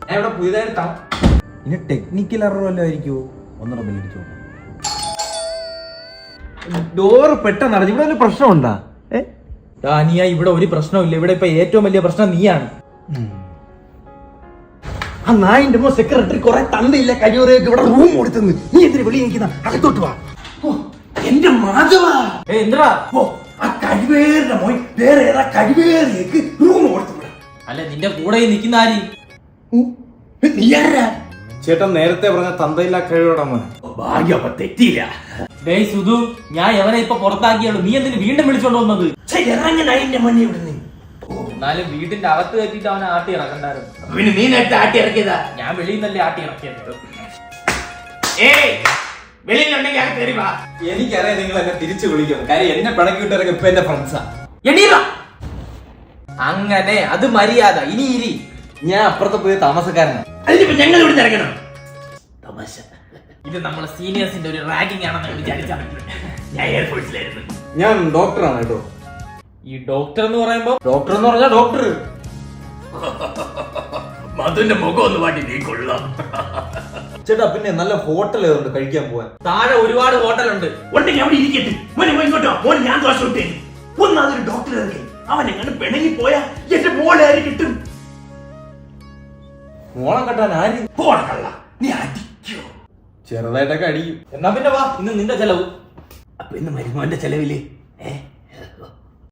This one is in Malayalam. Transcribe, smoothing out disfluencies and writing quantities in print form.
ഞാൻ ഇവിടെ പുതിയതായിട്ട് ഇനി ടെക്നിക്കൽ എറർ വല്ലതും ആയിരിക്കുമോ? ഒന്നുകൂടെ ബെല്ലടിച്ചോ. ഡോറ് പെട്ടെന്ന് അടഞ്ഞു. ഇവിടെ ഒരു പ്രശ്നമുണ്ടാ? നീയ ഇവിടെ ഒരു പ്രശ്നമില്ല. ഇവിടെ ഇപ്പൊ ഏറ്റവും വലിയ പ്രശ്നം നീയാണ്. ആ നായിന്റെ സെക്രട്ടറി കുറെ തന്തയില്ല കഴിവറേക്ക് ഇവിടെ റൂം കൊടുത്തെന്ന്. നീ എന്തിനു വെളിയിൽ നിൽക്കുന്ന? അകത്തോട്ട് വാ. എന്റെ മാധവ, എന്താ ആ കഴിവേറിന്റെ മോൻ വേറെ ഏതാ കഴിവേറിലേക്ക് റൂം കൊടുത്തു. അല്ല നിന്റെ കൂടെ നിൽക്കുന്ന ആര്? നീ ആരാ? ചേട്ടൻ നേരത്തെ പറഞ്ഞ തന്തയില്ല കഴിവോടാ മോനെ. ഭാഗ്യം, അപ്പൊ തെറ്റിയില്ല. ഡേയ് സുധു, ഞാൻ എവനെ ഇപ്പൊ പുറത്താക്കിയുള്ളൂ. നീ എന്തിനു വീണ്ടും വിളിച്ചോണ്ട് വന്നത്? നായിന്റെ മണ്ണി ഇവിടുന്ന്. എന്നാലും വീട്ടിന്റെ അകത്ത് കയറ്റിട്ട് അവനെ ആട്ടി ഇറക്കണ്ടായിരുന്നു. പിന്നെ നീ നേരത്തെ ആട്ടി ഇറക്കിയതാ? ഞാൻ വെളിയിൽ നിന്നല്ലേ ആട്ടി ഇറക്കിയത്. വെളിയിലുണ്ടെങ്കിൽ അകത്ത് കയറി വാ. എനിക്കറിയാം നിങ്ങൾ എന്നെ തിരിച്ചു വിളിക്കും. കാര്യം എന്നെ പിണക്കി വിട്ടവരൊക്കെ ഇപ്പൊ എന്റെ ഫ്രണ്ട്സാ. അങ്ങനെ അത് മര്യാദ. ഇനി ഇരി. ഞാൻ അപ്പുറത്തെ പോയി താമസക്കാരനാണ്. അതിനിപ്പോ ഞങ്ങൾ ഇവിടെ ഇറങ്ങണം. തമാശ. ഇത് നമ്മളെ സീനിയേഴ്സിന്റെ ഒരു റാഗിംഗ് ആണെന്ന് വിചാരിച്ചാൽ ഞാൻ എയർഫോഴ്സിലായിരുന്നു. ഞാൻ ഡോക്ടറാണ് കേട്ടോ. ഈ ഡോക്ടർ എന്ന് പറയുമ്പോ ഡോക്ടർ എന്ന് പറഞ്ഞാൽ ഡോക്ടർ. മധുന്റെ മുഖം ഒന്ന് പാട്ടി നീ കൊള്ളാം. ചേട്ടാ പിന്നെ നല്ല ഹോട്ടൽ ഏതുണ്ട് കഴിക്കാൻ പോവാൻ? താഴെ ഒരുപാട് ഹോട്ടലുണ്ട്. ഉണ്ടെങ്കിൽ അവിടെ ഇരിക്കട്ടെ. മോനെ ഇങ്ങോട്ടോ. മോനെ ഞാൻ ദോശ വിട്ടേ. ഒന്നാതൊരു ഡോക്ടർ ഇറങ്ങി. അവൻ എങ്ങനെ പിണങ്ങി പോയാ എന്റെ മോളെ ആര് കിട്ടും? മോളം കെട്ടാൻ ആര്? പോണക്കള്ള, നീ അടിക്കോ? ചെറുതായിട്ടൊക്കെ അടിക്കും. എന്നാ പിന്നെ വാ, ഇന്ന് നിന്റെ ചെലവ്. അപ്പൊ ഇന്ന് മരുമോന്റെ ചെലവില്